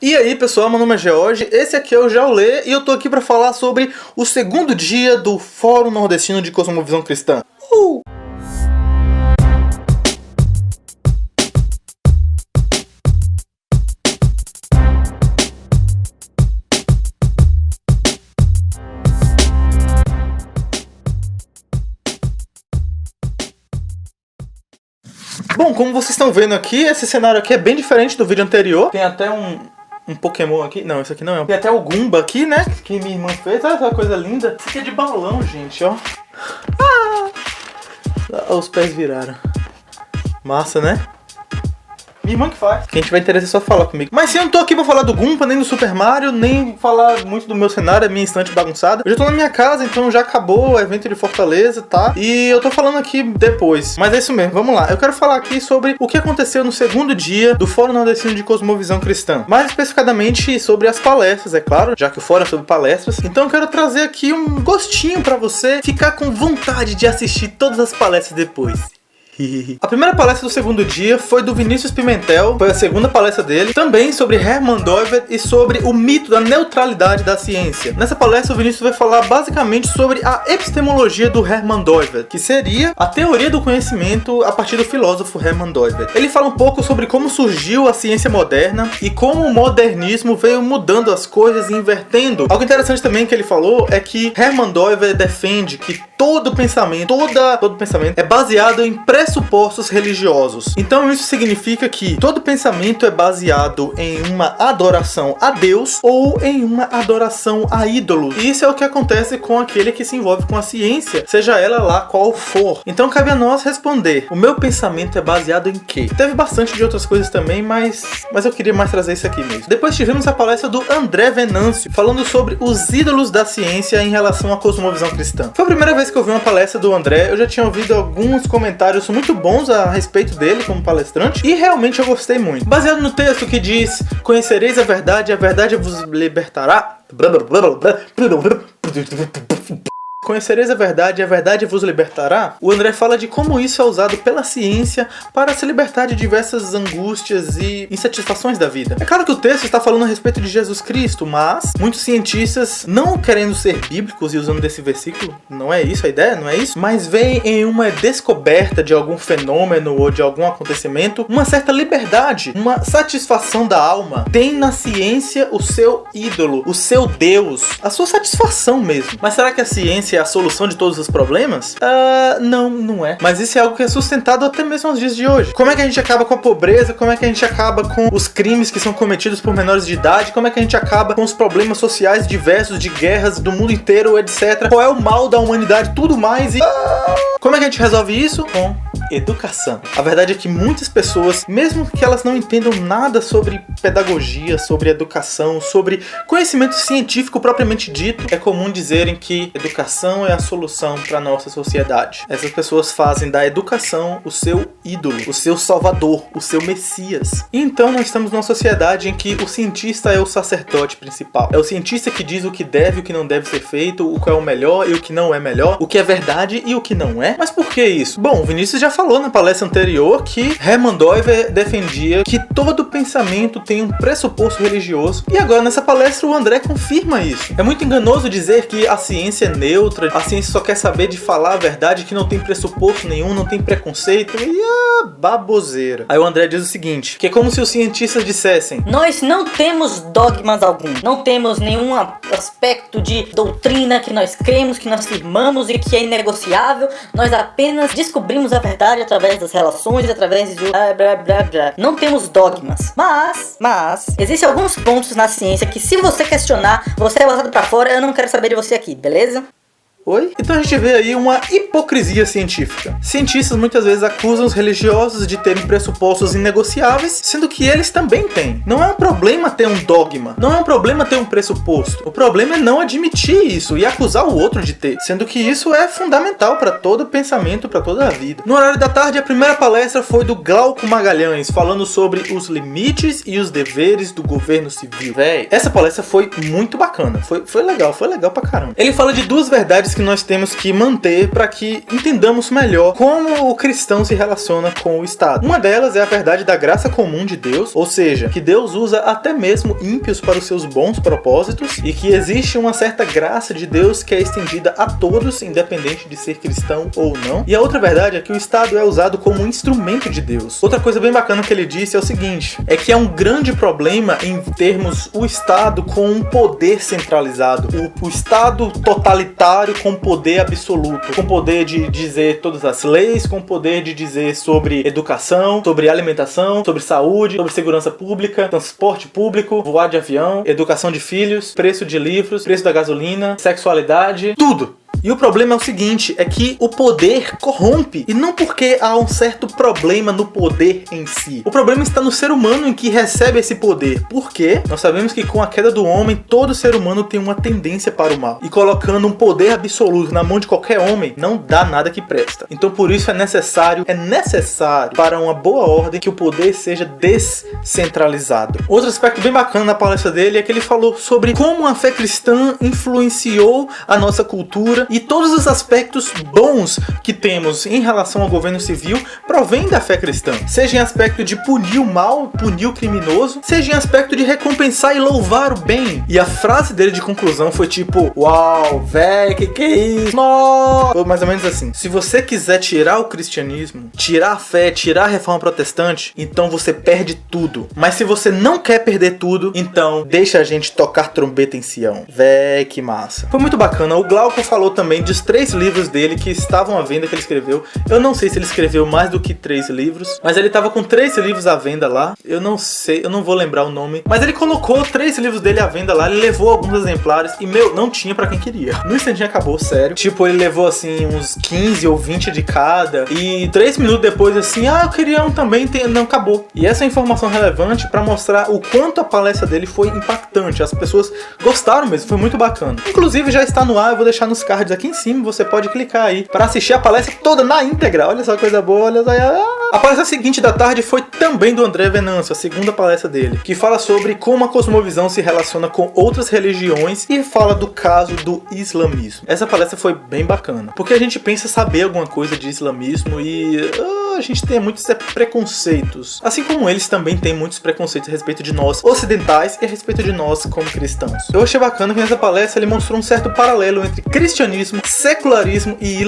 E aí pessoal, meu nome é George, esse aqui é o Jaulê e eu tô aqui pra falar sobre o segundo dia do Fórum Nordestino de Cosmovisão Cristã. Bom, como vocês estão vendo aqui, esse cenário aqui é bem diferente do vídeo anterior. Tem até um Pokémon aqui. Não, esse aqui não é. Tem até o Goomba aqui, né? Que minha irmã fez. Olha essa coisa linda. Isso aqui é de balão, gente, ó. Os pés viraram. Massa, né? Minha irmã que faz. Quem tiver interesse é só falar comigo. Mas sim, eu não tô aqui pra falar do Goomba, nem do Super Mario, nem falar muito do meu cenário, a minha estante bagunçada. Eu já tô na minha casa, então já acabou o evento de Fortaleza, tá? E eu tô falando aqui depois. Mas é isso mesmo, vamos lá. Eu quero falar aqui sobre o que aconteceu no segundo dia do Fórum Nordestino de Cosmovisão Cristã. Mais especificadamente sobre as palestras, é claro, já que o fórum é sobre palestras. Então eu quero trazer aqui um gostinho pra você ficar com vontade de assistir todas as palestras depois. A primeira palestra do segundo dia foi do Vinícius Pimentel, foi a segunda palestra dele, também sobre Hermann Doivet e sobre o mito da neutralidade da ciência. Nessa palestra o Vinícius vai falar basicamente sobre a epistemologia do Hermann Doivet, que seria a teoria do conhecimento a partir do filósofo Hermann Doivet. Ele fala um pouco sobre como surgiu a ciência moderna e como o modernismo veio mudando as coisas e invertendo. Algo interessante também que ele falou é que Hermann Doivet defende que todo pensamento é baseado em pressupostos religiosos. Então isso significa que todo pensamento é baseado em uma adoração a Deus ou em uma adoração a ídolos. E isso é o que acontece com aquele que se envolve com a ciência, seja ela lá qual for. Então cabe a nós responder: o meu pensamento é baseado em quê? Teve bastante de outras coisas também, mas eu queria mais trazer isso aqui mesmo. Depois tivemos a palestra do André Venâncio, falando sobre os ídolos da ciência em relação à cosmovisão cristã. Foi a primeira vez que eu vi uma palestra do André, eu já tinha ouvido alguns comentários muito bons a respeito dele como palestrante, e realmente eu gostei muito. Baseado no texto que diz: conhecereis a verdade vos libertará. Conhecereis a verdade vos libertará. O André fala de como isso é usado pela ciência para se libertar de diversas angústias e insatisfações da vida. É claro que o texto está falando a respeito de Jesus Cristo, mas muitos cientistas, não querendo ser bíblicos e usando desse versículo, não é isso a ideia, não é isso? Mas veem em uma descoberta de algum fenômeno ou de algum acontecimento uma certa liberdade, uma satisfação da alma. Tem na ciência o seu ídolo, o seu Deus, a sua satisfação mesmo. Mas será que a ciência é a solução de todos os problemas? Não é. Mas isso é algo que é sustentado até mesmo aos dias de hoje. Como é que a gente acaba com a pobreza? Como é que a gente acaba com os crimes que são cometidos por menores de idade? Como é que a gente acaba com os problemas sociais diversos, de guerras do mundo inteiro, etc? Qual é o mal da humanidade? Tudo mais e... como é que a gente resolve isso? Com educação. A verdade é que muitas pessoas, mesmo que elas não entendam nada sobre pedagogia, sobre educação, sobre conhecimento científico propriamente dito, é comum dizerem que educação é a solução para nossa sociedade. Essas pessoas fazem da educação o seu ídolo, o seu salvador, o seu messias. E então nós estamos numa sociedade em que o cientista é o sacerdote principal. É o cientista que diz o que deve e o que não deve ser feito, o que é o melhor e o que não é melhor, o que é verdade e o que não é. Mas por que isso? Bom, o Vinícius já falou na palestra anterior que Hermann Doivet defendia que todo pensamento tem um pressuposto religioso, e agora nessa palestra o André confirma isso. É muito enganoso dizer que a ciência é neutra, a ciência só quer saber de falar a verdade, que não tem pressuposto nenhum, não tem preconceito e baboseira. Aí o André diz o seguinte, que é como se os cientistas dissessem: nós não temos dogmas algum, não temos nenhum aspecto de doutrina que nós cremos, que nós firmamos e que é inegociável, nós apenas descobrimos a verdade através das relações, através de blá blá blá blá. Não temos dogmas, mas existem alguns pontos na ciência que, se você questionar, você é botado pra fora. Eu não quero saber de você aqui, beleza? Oi? Então a gente vê aí uma hipocrisia científica. Cientistas muitas vezes acusam os religiosos de terem pressupostos inegociáveis, sendo que eles também têm. Não é um problema ter um dogma, não é um problema ter um pressuposto. O problema é não admitir isso e acusar o outro de ter, sendo que isso é fundamental para todo pensamento, para toda a vida. No horário da tarde, a primeira palestra foi do Glauco Magalhães, falando sobre os limites e os deveres do governo civil. Véi, essa palestra foi muito bacana, foi legal pra caramba. Ele fala de duas verdades que nós temos que manter para que entendamos melhor como o cristão se relaciona com o Estado. Uma delas é a verdade da graça comum de Deus, ou seja, que Deus usa até mesmo ímpios para os seus bons propósitos e que existe uma certa graça de Deus que é estendida a todos, independente de ser cristão ou não. E a outra verdade é que o Estado é usado como um instrumento de Deus. Outra coisa bem bacana que ele disse é o seguinte, é que é um grande problema em termos o Estado com um poder centralizado, o Estado totalitário com poder absoluto, com poder de dizer todas as leis, com poder de dizer sobre educação, sobre alimentação, sobre saúde, sobre segurança pública, transporte público, voar de avião, educação de filhos, preço de livros, preço da gasolina, sexualidade, tudo. E o problema é o seguinte, é que o poder corrompe, e não porque há um certo problema no poder em si. O problema está no ser humano em que recebe esse poder. Por quê? Nós sabemos que com a queda do homem, todo ser humano tem uma tendência para o mal. E colocando um poder absoluto na mão de qualquer homem, não dá nada que presta. Então por isso é necessário para uma boa ordem que o poder seja descentralizado. Outro aspecto bem bacana na palestra dele é que ele falou sobre como a fé cristã influenciou a nossa cultura e todos os aspectos bons que temos em relação ao governo civil provém da fé cristã. Seja em aspecto de punir o mal, punir o criminoso, seja em aspecto de recompensar e louvar o bem. E a frase dele de conclusão foi tipo, uau, véi, que é isso? Nossa! Foi mais ou menos assim. Se você quiser tirar o cristianismo, tirar a fé, tirar a reforma protestante, então você perde tudo. Mas se você não quer perder tudo, então deixa a gente tocar trombeta em Sião. Véi, que massa. Foi muito bacana. O Glauco falou também dos 3 livros dele que estavam à venda que ele escreveu. Eu não sei se ele escreveu mais do que 3 livros, mas ele tava com 3 livros à venda lá. Eu não sei, eu não vou lembrar o nome, mas ele colocou 3 livros dele à venda lá, ele levou alguns exemplares e, não tinha pra quem queria. No instantinho acabou, sério. Tipo, ele levou assim uns 15 ou 20 de cada e 3 minutos depois assim, eu queria um também, não, acabou. E essa é informação relevante pra mostrar o quanto a palestra dele foi impactante. As pessoas gostaram mesmo, foi muito bacana. Inclusive já está no ar, eu vou deixar nos cards aqui em cima, você pode clicar aí para assistir a palestra toda na íntegra. Olha só que coisa boa, olha só. A palestra seguinte da tarde foi também do André Venâncio, a segunda palestra dele, que fala sobre como a cosmovisão se relaciona com outras religiões e fala do caso do islamismo. Essa palestra foi bem bacana, porque a gente pensa saber alguma coisa de islamismo e a gente tem muitos preconceitos. Assim como eles também têm muitos preconceitos a respeito de nós ocidentais e a respeito de nós como cristãos. Eu achei bacana que nessa palestra ele mostrou um certo paralelo entre cristianismo, secularismo e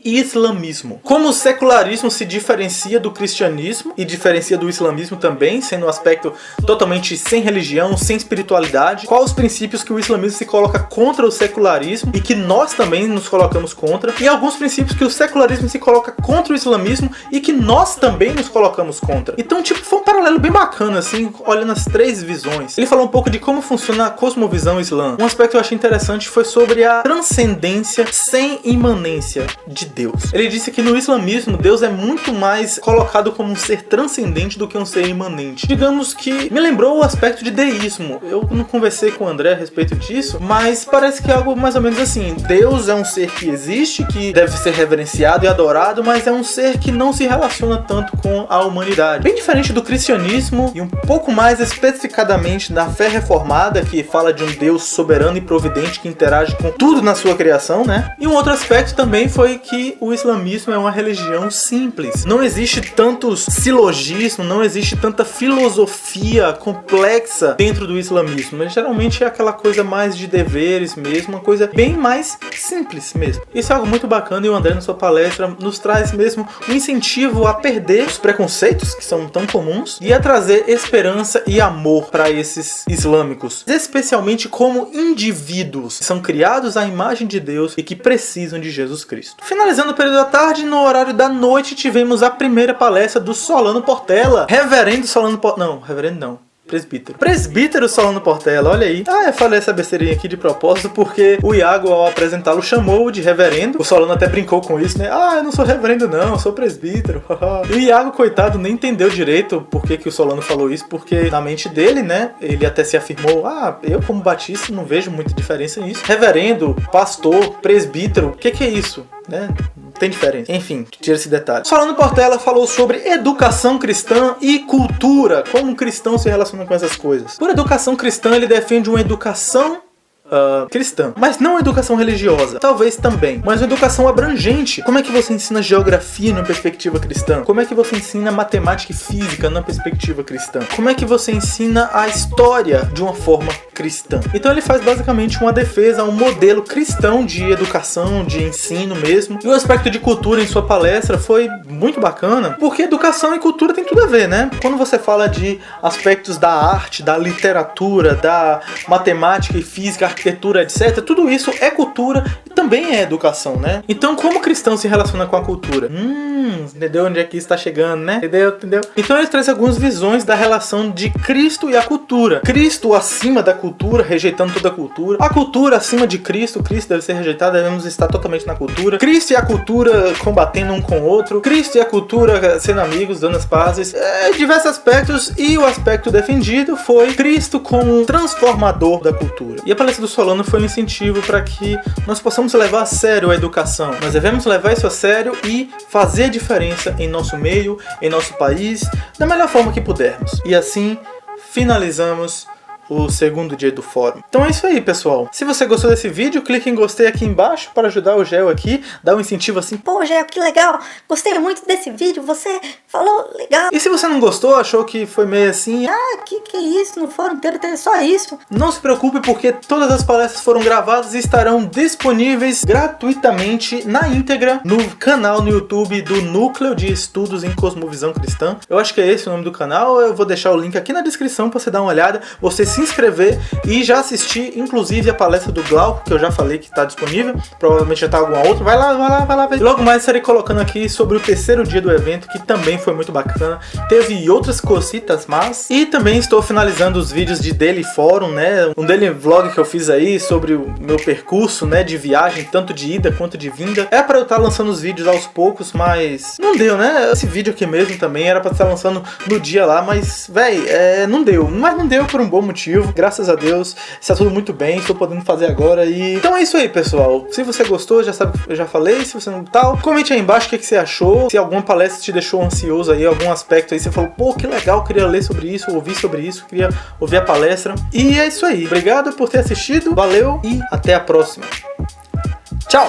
islamismo. Como o secularismo se diferencia do cristianismo e diferencia do islamismo também, sendo um aspecto totalmente sem religião, sem espiritualidade. Quais os princípios que o islamismo se coloca contra o secularismo e que nós também nos colocamos contra. E alguns princípios que o secularismo se coloca contra o islamismo e que nós também nos colocamos contra. Então, tipo, foi um paralelo bem bacana, assim, olhando as 3 visões. Ele falou um pouco de como funciona a cosmovisão islã. Um aspecto que eu achei interessante foi sobre a transcendência sem imanência de Deus. Ele disse que no islamismo Deus é muito mais colocado como um ser transcendente do que um ser imanente. Digamos que me lembrou o aspecto de deísmo. Eu não conversei com o André a respeito disso, mas parece que é algo mais ou menos assim. Deus é um ser que existe, que deve ser reverenciado e adorado, mas é um ser que não se relaciona tanto com a humanidade. Bem diferente do cristianismo e um pouco mais especificadamente da fé reformada, que fala de um Deus soberano e providente que interage com tudo na sua criação, né? E um outro aspecto também foi que o islamismo é uma religião simples. Não existe tantos silogismos, não existe tanta filosofia complexa dentro do islamismo. Mas geralmente é aquela coisa mais de deveres mesmo, uma coisa bem mais simples mesmo. Isso é algo muito bacana e o André na sua palestra nos traz mesmo um incentivo a perder os preconceitos que são tão comuns e a trazer esperança e amor para esses islâmicos, especialmente como indivíduos que são criados à imagem de Deus e que precisam de Jesus Cristo. Finalizando o período da tarde, no horário da noite, tivemos a primeira palestra do Solano Portela. Reverendo Solano Portela. Não, reverendo não. Presbítero. Presbítero Solano Portela, olha aí. Eu falei essa besteirinha aqui de propósito porque o Iago, ao apresentá-lo, chamou de reverendo. O Solano até brincou com isso, né? Eu não sou reverendo não, eu sou presbítero. E o Iago, coitado, nem entendeu direito por que o Solano falou isso, porque na mente dele, né, ele até se afirmou, eu como batista não vejo muita diferença nisso. Reverendo, pastor, presbítero, o que é isso? Né? Não tem diferença. Enfim, tira esse detalhe. Solano Portela falou sobre educação cristã e cultura, como um cristão se relaciona com essas coisas. Por educação cristã, ele defende uma educação cristã. Mas não educação religiosa, talvez também, mas uma educação abrangente. Como é que você ensina geografia numa perspectiva cristã? Como é que você ensina matemática e física numa perspectiva cristã? Como é que você ensina a história de uma forma cristã? Então ele faz basicamente uma defesa a um modelo cristão de educação, de ensino mesmo. E o aspecto de cultura em sua palestra foi muito bacana, porque educação e cultura tem tudo a ver, né? Quando você fala de aspectos da arte, da literatura, da matemática e física, arquitetura, etc., tudo isso é cultura e também é educação, né? Então, como o cristão se relaciona com a cultura? Entendeu onde é que isso está chegando, né? Entendeu? Então ele traz algumas visões da relação de Cristo e a cultura. Cristo acima da cultura, rejeitando toda a cultura. A cultura acima de Cristo. Cristo deve ser rejeitado, devemos estar totalmente na cultura. Cristo e a cultura combatendo um com o outro. Cristo e a cultura sendo amigos, dando as pazes. Diversos aspectos, e o aspecto defendido foi Cristo como um transformador da cultura. E a palestra do Solano foi um incentivo para que nós possamos levar a sério a educação. Nós devemos levar isso a sério e fazer a diferença em nosso meio, em nosso país, da melhor forma que pudermos. E assim finalizamos o segundo dia do fórum. Então é isso aí, pessoal. Se você gostou desse vídeo, clique em gostei aqui embaixo para ajudar o Gel aqui, dar um incentivo assim. Pô, Gel, que legal! Gostei muito desse vídeo, você falou legal. E se você não gostou, achou que foi meio assim, que é isso? No fórum inteiro tem só isso. Não se preocupe, porque todas as palestras foram gravadas e estarão disponíveis gratuitamente na íntegra no canal no YouTube do Núcleo de Estudos em Cosmovisão Cristã. Eu acho que é esse o nome do canal. Eu vou deixar o link aqui na descrição para você dar uma olhada, você se inscrever e já assistir, inclusive, a palestra do Glauco, que eu já falei que está disponível. Provavelmente já está alguma outra. Vai lá ver. E logo mais estarei colocando aqui sobre o terceiro dia do evento, que também foi muito bacana. Teve outras cositas, mas... E também estou finalizando os vídeos de Daily Fórum, né? Um daily vlog que eu fiz aí sobre o meu percurso, né? De viagem, tanto de ida quanto de vinda. É para eu estar lançando os vídeos aos poucos, mas não deu, né? Esse vídeo aqui mesmo também era para estar lançando no dia lá, mas, véi, não deu. Mas não deu por um bom motivo. Graças a Deus, está tudo muito bem, estou podendo fazer agora. E então é isso aí, pessoal. Se você gostou, já sabe que eu já falei. Se você não tal, comente aí embaixo o que você achou. Se alguma palestra te deixou ansioso aí, algum aspecto aí, você falou, pô, que legal, queria ler sobre isso, ouvir sobre isso, queria ouvir a palestra. E é isso aí. Obrigado por ter assistido, valeu e até a próxima. Tchau!